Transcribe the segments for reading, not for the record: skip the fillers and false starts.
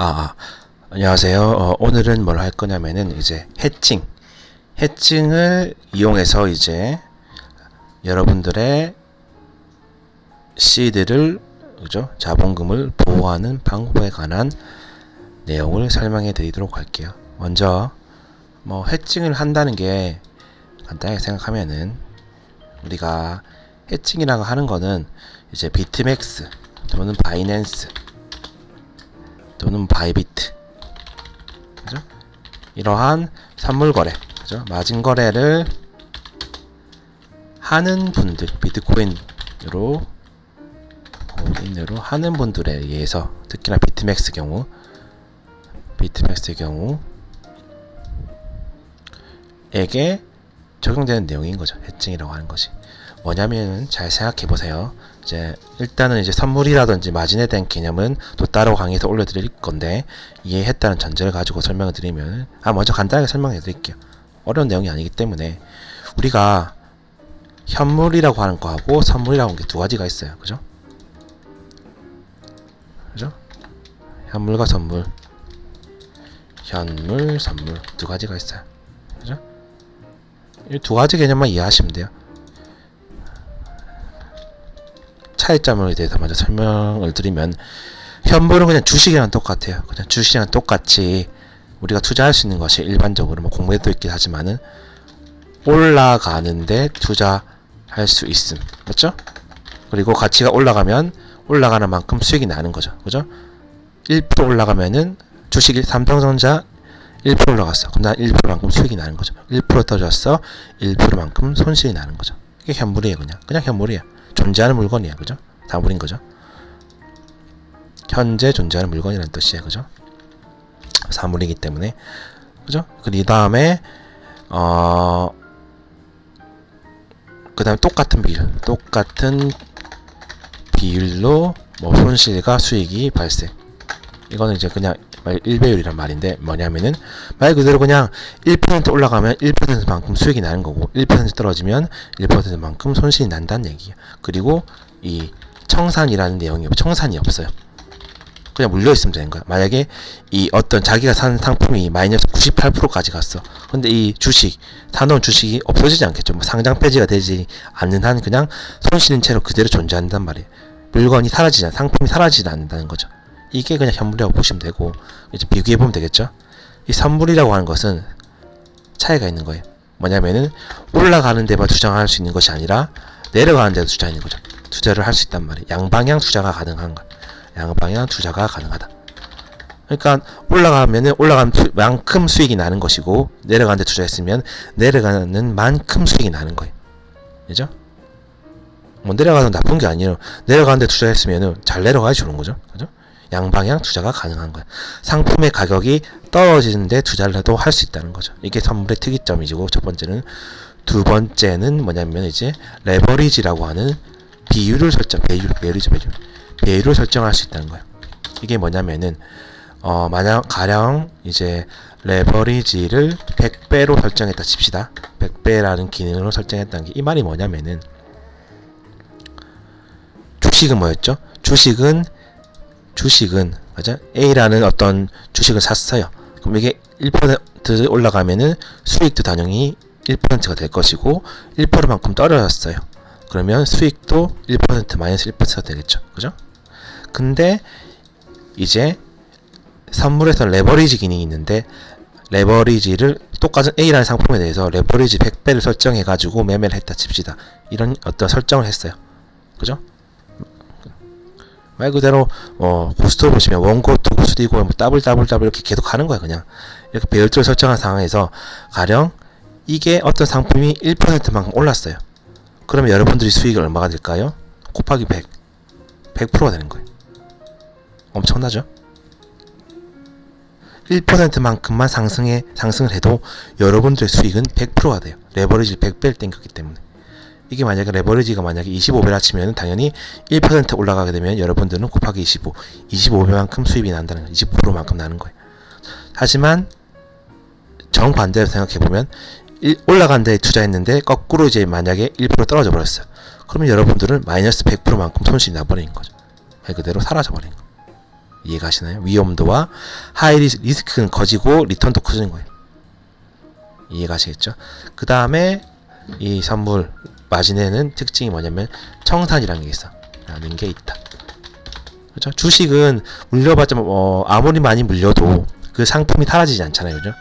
아, 안녕하세요. 오늘은 뭘 할 거냐면은 이제 해칭을 이용해서 이제 여러분들의 시드를 그죠? 자본금을 보호하는 방법에 관한 내용을 설명해 드리도록 할게요. 먼저 뭐 해칭을 한다는 게 간단하게 생각하면은 우리가 해칭이라고 하는 거는 이제 비트맥스 또는 바이낸스 또는 바이비트, 그죠? 이러한 선물 거래, 그죠? 마진 거래를 하는 분들, 비트코인으로 하는 분들에 의해서, 특히나 비트맥스 경우에게 적용되는 내용인 거죠. 해칭이라고 하는 것이 뭐냐면, 잘 생각해 보세요. 이제 일단은 이제 선물이라든지 마진에 대한 개념은 또 따로 강의에서 올려드릴 건데, 이해했다는 전제를 가지고 설명을 드리면, 먼저 간단하게 설명해 드릴게요. 어려운 내용이 아니기 때문에. 우리가 현물이라고 하는 거하고 선물이라고 하는 게 두 가지가 있어요. 그죠? 현물과 선물, 선물 두 가지가 있어요. 그죠? 이 두 가지 개념만 이해하시면 돼요. 차이점에 대해서 먼저 설명을 드리면, 현물은 그냥 주식이랑 똑같아요. 그냥 주식이랑 똑같이 우리가 투자할 수 있는 것이 일반적으로 뭐 공매도 있긴 하지만은 올라가는데 투자할 수 있음. 맞죠? 그리고 가치가 올라가면 올라가는 만큼 수익이 나는 거죠. 그죠? 1% 올라가면은 주식이 삼성전자 1% 올라갔어. 그럼 난 1%만큼 수익이 나는 거죠. 1% 떨어졌어. 1%만큼 손실이 나는 거죠. 이게 현물이에요. 그냥 현물이야. 존재하는 물건이야. 그죠? 다물인 거죠. 현재 존재하는 물건이라는 뜻이에요. 그죠? 사물이기 때문에. 그죠? 그 다음에 그 다음에 똑같은 비율로 뭐 손실과 수익이 발생. 이거는 이제 그냥 1배율이란 말인데, 뭐냐면은 말 그대로 그냥 1% 올라가면 1%만큼 수익이 나는 거고, 1% 떨어지면 1%만큼 손실이 난다는 얘기예요. 그리고 이 청산이라는 내용이 청산이 없어요. 그냥 물려있으면 되는 거야. 만약에 이 어떤 자기가 산 상품이 마이너스 98%까지 갔어. 근데 이 주식, 사놓은 주식이 없어지지 않겠죠. 뭐 상장 폐지가 되지 않는 한 그냥 손실인 채로 그대로 존재한단 말이에요. 물건이 상품이 사라지지 않는다는 거죠. 이게 그냥 현물이라고 보시면 되고, 이제 비교해보면 되겠죠. 이 선물이라고 하는 것은 차이가 있는 거예요. 뭐냐면은 올라가는 데만 투자할 수 있는 것이 아니라 내려가는 데도 투자하는 거죠. 투자를 할 수 있단 말이에요. 양방향 투자가 가능한 거예요. 양방향 투자가 가능하다. 그러니까 올라가면은 올라간 만큼 수익이 나는 것이고, 내려가는 데 투자했으면 내려가는 만큼 수익이 나는 거예요. 그죠? 뭐 내려가는 나쁜 게 아니에요. 내려가는 데 투자했으면은 잘 내려가야지 좋은 거죠. 그죠? 양방향 투자가 가능한 거예요. 상품의 가격이 떨어지는데 투자를 해도 할 수 있다는 거죠. 이게 선물의 특이점이고, 첫 번째는. 두 번째는 뭐냐면 이제 레버리지라고 하는 비율을 배율을 설정할 수 있다는 거예요. 이게 뭐냐면은 만약 가령 이제 레버리지를 100배로 설정했다 칩시다. 100배라는 기능으로 설정했다는 게, 이 말이 뭐냐면은, 주식은 뭐였죠? 주식은 맞아? A라는 어떤 주식을 샀어요. 그럼 이게 1% 올라가면은 수익도 당연히 1%가 될 것이고, 1%만큼 떨어졌어요. 그러면 수익도 1% 마이너스 1%가 되겠죠. 그죠? 근데 이제 선물에서 레버리지 기능이 있는데, 레버리지를 똑같은 A라는 상품에 대해서 레버리지 100배를 설정해 가지고 매매를 했다 칩시다. 이런 어떤 설정을 했어요. 그죠? 말 그대로 고스트 보시면 원고, 투고, 수리고 뭐 더블 이렇게 계속 가는 거야. 그냥 이렇게 배열조를 설정한 상황에서 가령 이게 어떤 상품이 1%만큼 올랐어요. 그러면 여러분들이 수익이 얼마가 될까요? 곱하기 100%가 되는 거예요. 엄청나죠? 1%만큼만 상승을 해도 여러분들의 수익은 100%가 돼요. 레버리지 100배를 땡겼기 때문에. 이게 만약에 레버리지가 만약에 25배라 치면 당연히 1% 올라가게 되면 여러분들은 곱하기 25배만큼 수입이 난다는 거예요. 20%만큼 나는 거예요. 하지만 정반대로 생각해보면, 올라간 데에 투자했는데 거꾸로 이제 만약에 1% 떨어져 버렸어요. 그러면 여러분들은 마이너스 100%만큼 손실이 나버리는 거죠. 말 그대로 사라져 버리는 거. 이해가시나요? 위험도와 하이 리스크는 커지고 리턴도 커지는 거예요. 이해가시겠죠? 그 다음에 이 선물 마진에는 특징이 뭐냐면 청산이라는 게 있어. 라는 게 있다. 그죠? 주식은 물려봤자 아무리 많이 물려도 그 상품이 사라지지 않잖아요. 그죠?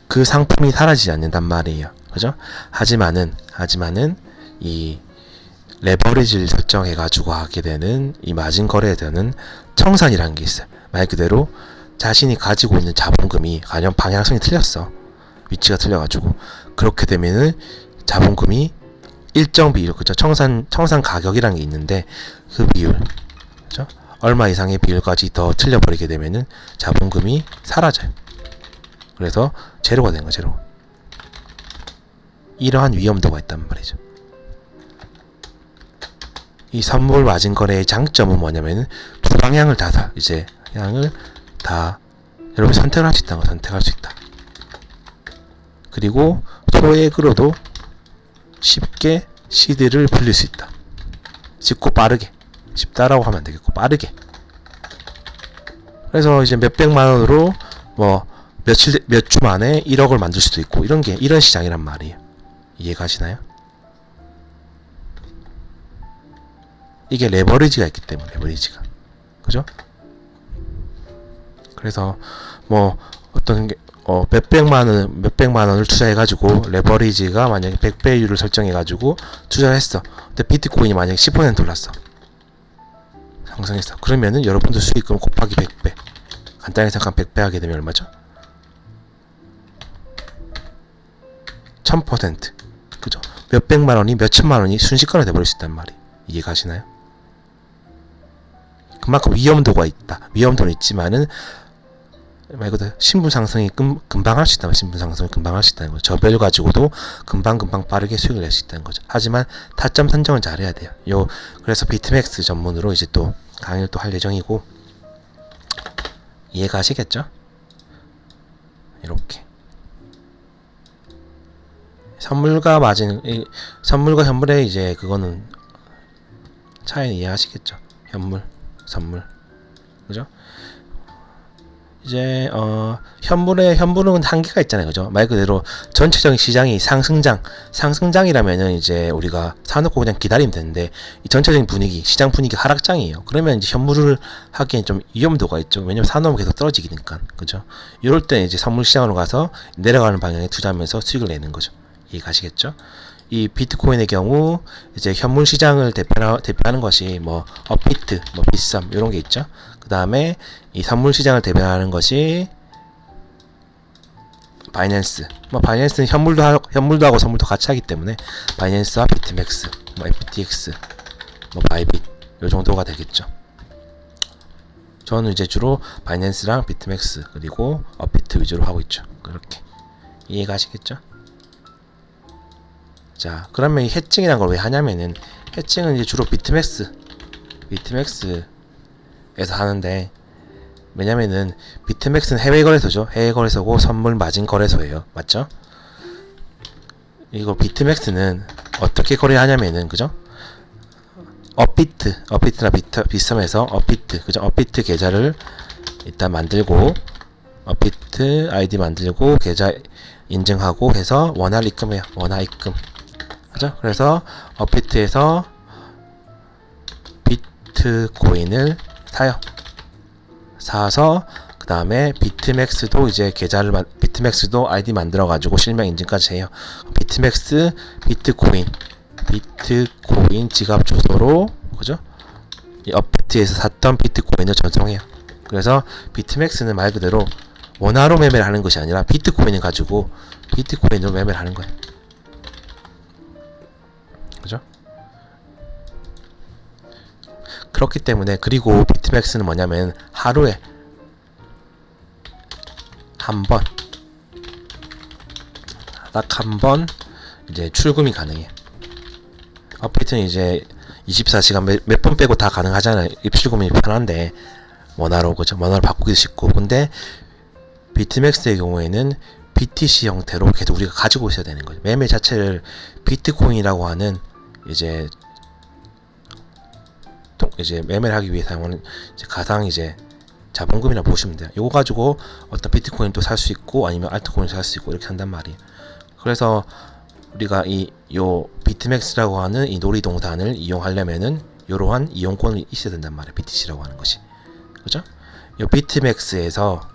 그 상품이 사라지지 않는단 말이에요. 그죠? 하지만은 이 레버리지를 설정해가지고 하게 되는 이 마진 거래에 되는 청산이라는 게 있어요. 말 그대로 자신이 가지고 있는 자본금이 가령 방향성이 틀렸어. 위치가 틀려가지고 그렇게 되면은 자본금이 일정 비율, 그죠? 청산 가격이라는 게 있는데 그 비율, 그죠? 얼마 이상의 비율까지 더 틀려버리게 되면은 자본금이 사라져요. 그래서 제로가 되는 거죠. 제로. 이러한 위험도가 있단 말이죠. 이 선물 마진 거래의 장점은 뭐냐면은 두 방향을 다 이제 방향을 다 여러분이 선택을 할 수 있다는 거 선택할 수 있다. 그리고 소액으로도 쉽게 시드를 불릴 수 있다. 쉽고 빠르게. 쉽다라고 하면 안 되겠고 빠르게. 그래서 이제 몇백만 원으로 뭐 몇 주 만에 1억을 만들 수도 있고 이런 시장이란 말이에요. 이해가시나요? 이게 레버리지가 있기 때문에 레버리지가. 그죠? 그래서 뭐 어떤 게 몇백만 원을 투자해가지고 레버리지가 만약에 100배율을 설정해가지고 투자를 했어. 근데 비트코인이 만약에 10% 올랐어. 상승했어. 그러면은 여러분들 수익금 곱하기 100배. 간단히 생각하면 100배 하게 되면 얼마죠? 1000%. 그죠? 몇백만 원이 몇천만 원이 순식간에 돼버릴 수 있단 말이에요. 이해가시나요? 그만큼 위험도가 있다. 위험도는 있지만은 말 그대로 신분 상승이 금방 할 수 있다면 신분 상승을 금방 할 수 있다는 거죠. 저별 가지고도 금방 빠르게 수익을 낼 수 있다는 거죠. 하지만 타점 선정을 잘해야 돼요. 그래서 비트맥스 전문으로 이제 또 강의를 또 할 예정이고 이해가시겠죠? 이렇게 선물과 현물의 이제 그거는 차이는 이해하시겠죠? 현물, 선물, 그죠? 이제 현물은 한계가 있잖아요, 그죠? 말 그대로 전체적인 시장이 상승장이라면은 이제 우리가 사놓고 그냥 기다리면 되는데 이 전체적인 분위기, 시장 분위기 하락장이에요. 그러면 이제 현물을 하기엔 좀 위험도가 있죠. 왜냐면 사놓으면 계속 떨어지니까, 그죠? 이럴 때 이제 선물 시장으로 가서 내려가는 방향에 투자하면서 수익을 내는 거죠. 이해가시겠죠? 이 비트코인의 경우 이제 현물 시장을 대표하는 것이 뭐 업비트, 뭐 빗썸 이런 게 있죠. 그 다음에 이 선물 시장을 대표하는 것이 바이낸스. 뭐 바이낸스는 현물도 하고 선물도 같이 하기 때문에 바이낸스와 비트맥스, 뭐 FTX, 뭐 바이빗 요 정도가 되겠죠. 저는 이제 주로 바이낸스랑 비트맥스 그리고 업비트 위주로 하고 있죠. 그렇게 이해가시겠죠? 자, 그러면 이 해칭이란 걸 왜 하냐면은 해칭은 이제 주로 비트맥스에서 하는데 왜냐면은 비트맥스는 해외 거래소죠. 해외 거래소고 선물 마진 거래소예요. 맞죠? 이거 비트맥스는 어떻게 거래하냐면은 그죠? 업비트나 빗썸에서 업비트, 그죠? 업비트 계좌를 일단 만들고 업비트 아이디 만들고 계좌 인증하고 해서 원화 입금해요. 원화 입금. 그죠? 그래서 업비트에서 비트코인을 사요. 사서 그 다음에 비트맥스도 이제 비트맥스도 아이디 만들어 가지고 실명 인증까지 해요. 비트맥스 비트코인 지갑 주소로 그죠? 이 업비트에서 샀던 비트코인을 전송해요. 그래서 비트맥스는 말 그대로 원화로 매매를 하는 것이 아니라 비트코인을 가지고 비트코인으로 매매를 하는 거예요. 그죠? 그렇기 때문에 그리고 비트맥스는 뭐냐면 하루에 딱 한 번 이제 출금이 가능해요. 업비트는 이제 24시간 몇 번 빼고 다 가능하잖아요. 입출금이 편한데 원화로 그죠? 원화로 바꾸기도 쉽고 근데 비트맥스의 경우에는 BTC 형태로 계속 우리가 가지고 있어야 되는 거죠. 매매 자체를 비트코인이라고 하는 이제 매매를 하기 위해 사용하는 가상 자본금이라 보시면 돼요. 이거 가지고 어떤 비트코인도 살 수 있고 아니면 알트코인도 살 수 있고 이렇게 한단 말이에요. 그래서 우리가 요 비트맥스라고 하는 이 놀이동산을 이용하려면은 이러한 이용권이 있어야 된단 말이에요. BTC라고 하는 것이. 그죠? 요 비트맥스에서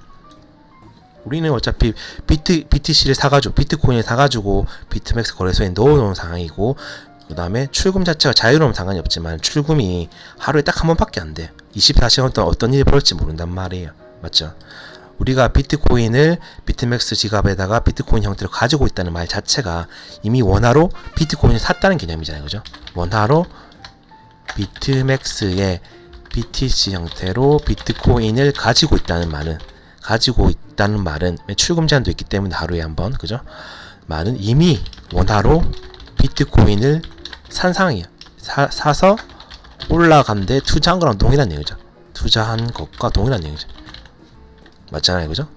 우리는 어차피 BTC를 사가지고 비트코인을 사가지고 비트맥스 거래소에 넣어놓은 상황이고, 그 다음에 출금 자체가 자유로우면 상관이 없지만 출금이 하루에 딱 한 번밖에 안 돼. 24시간 동안 어떤 일이 벌어질지 모른단 말이에요. 맞죠? 우리가 비트코인을 비트맥스 지갑에다가 비트코인 형태로 가지고 있다는 말 자체가 이미 원화로 비트코인을 샀다는 개념이잖아요. 그죠? 원화로 비트맥스의 BTC 형태로 비트코인을 가지고 있다는 말은 출금 제한도 있기 때문에 하루에 한 번, 그죠? 말은 이미 원화로 비트코인을 산 상황이에요. 사서 올라간데 투자한 거랑 동일한 얘기죠. 투자한 것과 동일한 얘기죠. 맞잖아요, 그죠?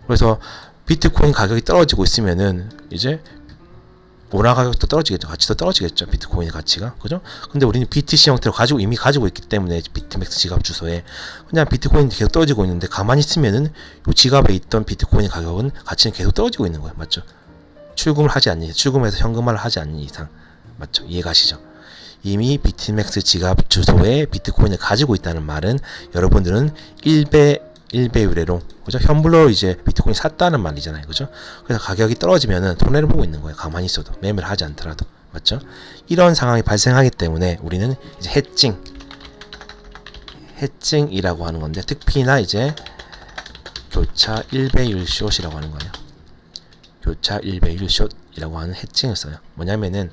그래서 비트코인 가격이 떨어지고 있으면은 이제 원화 가격도 떨어지겠죠. 가치도 떨어지겠죠. 비트코인의 가치가. 그죠? 근데 우리는 BTC 형태로 이미 가지고 있기 때문에 비트맥스 지갑 주소에 그냥 비트코인이 계속 떨어지고 있는데 가만히 있으면은 요 지갑에 있던 비트코인의 가격은 가치는 계속 떨어지고 있는 거예요. 맞죠? 출금해서 현금화를 하지 않는 이상. 맞죠? 이해가시죠? 이미 비트맥스 지갑 주소에 비트코인을 가지고 있다는 말은 여러분들은 1배율로, 그죠? 현물로 이제 비트코인 샀다는 말이잖아요. 그죠? 그래서 가격이 떨어지면은 손해를 보고 있는 거예요. 가만히 있어도. 매매를 하지 않더라도. 맞죠? 이런 상황이 발생하기 때문에 우리는 이제 해칭이라고 하는 건데, 특히나 이제 교차 1배율 숏이라고 하는 거예요. 교차 1배율 숏이라고 하는 해칭을 써요. 뭐냐면은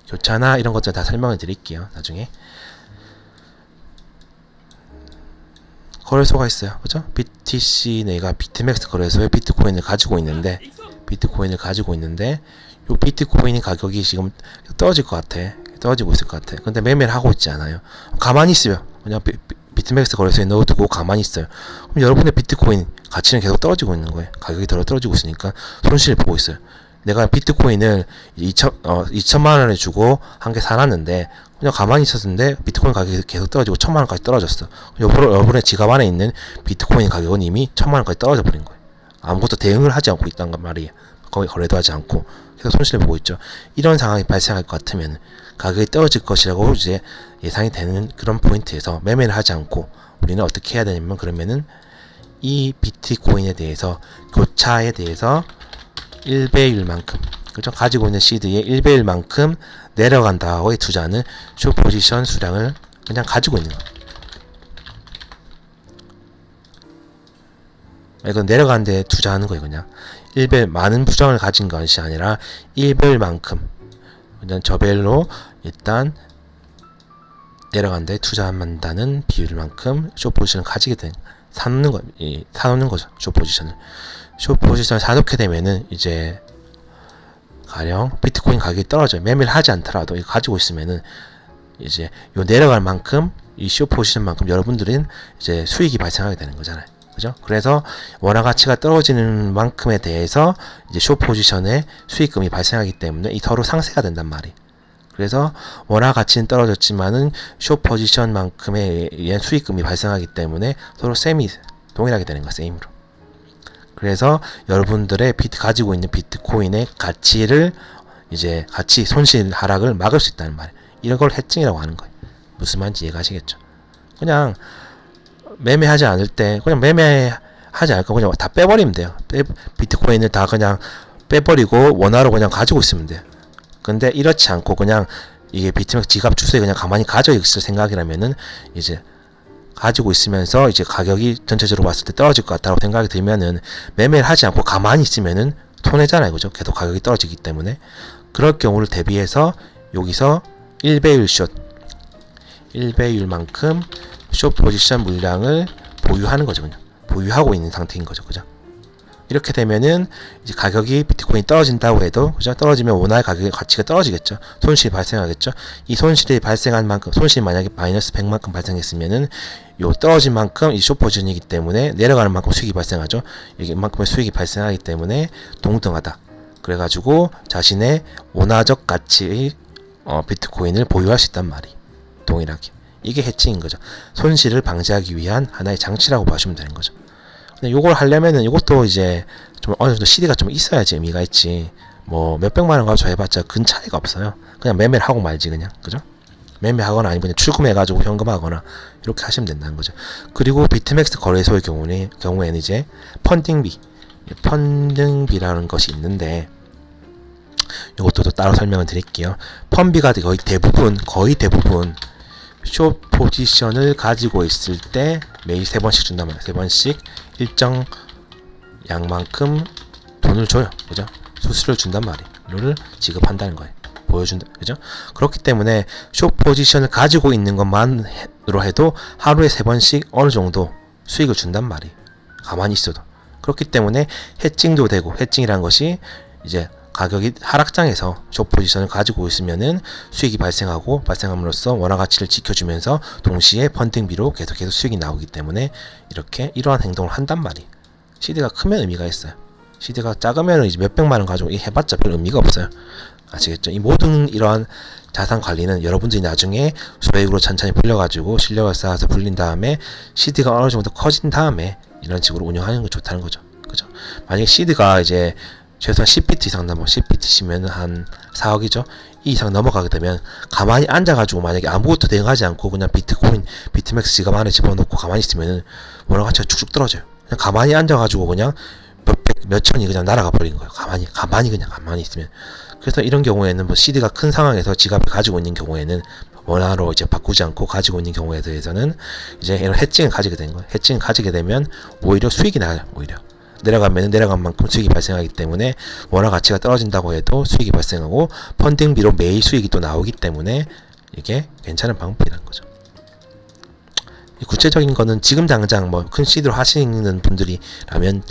교차나 이런 것들 다 설명을 드릴게요. 나중에. 거래소가 있어요. 그죠? BTC 내가 비트맥스 거래소에 비트코인을 가지고 있는데 요 비트코인 가격이 지금 떨어질 것 같아. 떨어지고 있을 것 같아. 근데 매매를 하고 있지 않아요. 가만히 있어요. 그냥 비트맥스 거래소에 넣어두고 가만히 있어요. 그럼 여러분의 비트코인 가치는 계속 떨어지고 있는 거예요. 가격이 떨어지고 있으니까 손실을 보고 있어요. 내가 비트코인을 2천만 원을 주고 한 개 사놨는데 그냥 가만히 있었는데 비트코인 가격이 계속 떨어지고 1,000만 원까지 떨어졌어. 여러분의 지갑 안에 있는 비트코인 가격은 이미 1,000만 원까지 떨어져 버린 거예요. 아무것도 대응을 하지 않고 있단 말이에요. 거기 거래도 하지 않고 계속 손실을 보고 있죠. 이런 상황이 발생할 것 같으면 가격이 떨어질 것이라고 이제 예상이 되는 그런 포인트에서 매매를 하지 않고 우리는 어떻게 해야 되냐면, 그러면은 이 비트코인에 대해서 교차에 대해서 1배율만큼, 그죠? 가지고 있는 시드의 1배율만큼 내려간다고의 투자는 숏포지션 수량을 그냥 가지고 있는 거예요. 이건 내려가는 데 투자하는 거예요. 그냥 1배율, 많은 부정을 가진 것이 아니라 1배율만큼 그냥 저배율로 일단 내려가는 데 투자한다는 비율만큼 숏포지션을 가지게 된, 사놓는 거죠. 숏포지션을 사놓게 되면은 이제 가령 비트코인 가격이 떨어져요. 매매를 하지 않더라도 이거 가지고 있으면은 이제 요 내려갈 만큼 이 숏포지션만큼 여러분들은 이제 수익이 발생하게 되는 거잖아요. 그죠? 그래서 원화 가치가 떨어지는 만큼에 대해서 이제 숏포지션에 수익금이 발생하기 때문에 이 서로 상쇄가 된단 말이에요. 그래서 원화 가치는 떨어졌지만은 숏포지션만큼의 수익금이 발생하기 때문에 서로 동일하게 되는 거예요. 세임으로. 그래서 여러분들의 가지고 있는 비트코인의 가치를 이제 가치 손실 하락을 막을 수 있다는 말이에요. 이런 걸 해칭이라고 하는 거예요. 무슨 말인지 이해가시겠죠? 그냥 매매하지 않을 때 그냥 매매하지 않을 거 그냥 다 빼버리면 돼요. 비트코인을 다 그냥 빼버리고 원화로 그냥 가지고 있으면 돼요. 근데 이렇지 않고 그냥 이게 비트맥스 지갑 주소에 그냥 가만히 가져 있을 생각이라면은 이제 가지고 있으면서 이제 가격이 전체적으로 봤을 때 떨어질 것 같다고 생각이 들면은 매매를 하지 않고 가만히 있으면은 손해잖아요. 그죠? 계속 가격이 떨어지기 때문에. 그럴 경우를 대비해서 여기서 1배율만큼 숏 포지션 물량을 보유하는 거죠. 그냥 보유하고 있는 상태인 거죠. 그죠? 이렇게 되면은 이제 가격이 비트코인이 떨어진다고 해도, 그죠? 떨어지면 원화의 가격의 가치가 떨어지겠죠. 손실이 발생하겠죠. 이 손실이 발생한 만큼, 손실이 만약에 마이너스 100만큼 발생했으면은 요 떨어진 만큼 이 숏포지션이기 때문에 내려가는 만큼 수익이 발생하죠. 이만큼의 수익이 발생하기 때문에 동등하다. 그래가지고 자신의 원화적 가치의 비트코인을 보유할 수 있단 말이, 동일하게. 이게 해칭인 거죠. 손실을 방지하기 위한 하나의 장치라고 보시면 되는 거죠. 근데 요걸 하려면은 이것도 이제 좀 어느 정도 CD가 좀 있어야지 의미가 있지. 뭐 몇백만 원 가지고 해봤자 근 차이가 없어요. 그냥 매매를 하고 말지, 그냥. 그죠? 매매하거나 아니면 출금해가지고 현금하거나 이렇게 하시면 된다는 거죠. 그리고 비트맥스 거래소의 경우에는 이제 펀딩비라는 것이 있는데, 이것도 또 따로 설명을 드릴게요. 펀비가 거의 대부분 숏 포지션을 가지고 있을 때 매일 3번씩 준단 말이에요. 3번씩 일정 양만큼 돈을 줘요. 그죠? 수수료를 준단 말이에요. 를 지급한다는 거예요. 보여준다. 그죠? 그렇기 때문에 숏 포지션을 가지고 있는 것만으로 해도 하루에 3번씩 어느 정도 수익을 준단 말이에요. 가만히 있어도. 그렇기 때문에 해칭도 되고, 해칭이란 것이 이제 가격이 하락장에서 숏 포지션을 가지고 있으면은 수익이 발생함으로써 원화 가치를 지켜주면서 동시에 펀딩비로 계속해서 수익이 나오기 때문에 이러한 행동을 한단 말이에요. CD가 크면 의미가 있어요. CD가 작으면 이제 몇백만 원 가지고 해봤자 별 의미가 없어요. 아시겠죠? 이 모든 이러한 자산 관리는 여러분들이 나중에 소액으로 천천히 불려가지고 실력을 쌓아서 불린 다음에 CD가 어느 정도 커진 다음에 이런 식으로 운영하는 게 좋다는 거죠. 그죠? 만약에 CD가 이제 최소한 10비트 이상 넘어, 10비트시면 한 4억이죠. 이 이상 넘어가게 되면 가만히 앉아가지고 만약에 아무것도 대응하지 않고 그냥 비트코인, 비트맥스 지갑 안에 집어넣고 가만히 있으면은 원화 가치가 쭉쭉 떨어져요. 그냥 가만히 앉아가지고 그냥 몇천이 그냥 날아가 버리는 거예요. 가만히 있으면. 그래서 이런 경우에는 뭐 CD가 큰 상황에서 지갑을 가지고 있는 경우에는 원화로 이제 바꾸지 않고 가지고 있는 경우에 대해서는 이제 이런 해칭을 가지게 되는 거예요. 해칭을 가지게 되면 오히려 수익이 나요. 오히려. 내려가면 내려간 만큼 수익이 발생하기 때문에 원화 가치가 떨어진다고 해도 수익이 발생하고 펀딩비로 매일 수익이 또 나오기 때문에 이게 괜찮은 방법이라는 거죠. 구체적인 거는 지금 당장 뭐 큰 CD로 하시는 분들이라면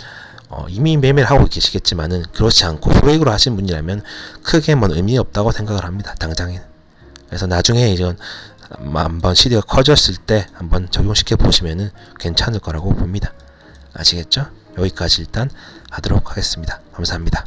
이미 매매를 하고 계시겠지만은 그렇지 않고 소액으로 하시는 분이라면 크게 뭐 의미 없다고 생각을 합니다. 당장에는. 그래서 나중에 이런 한번 CD가 커졌을 때 한번 적용시켜 보시면은 괜찮을 거라고 봅니다. 아시겠죠? 여기까지 일단 하도록 하겠습니다. 감사합니다.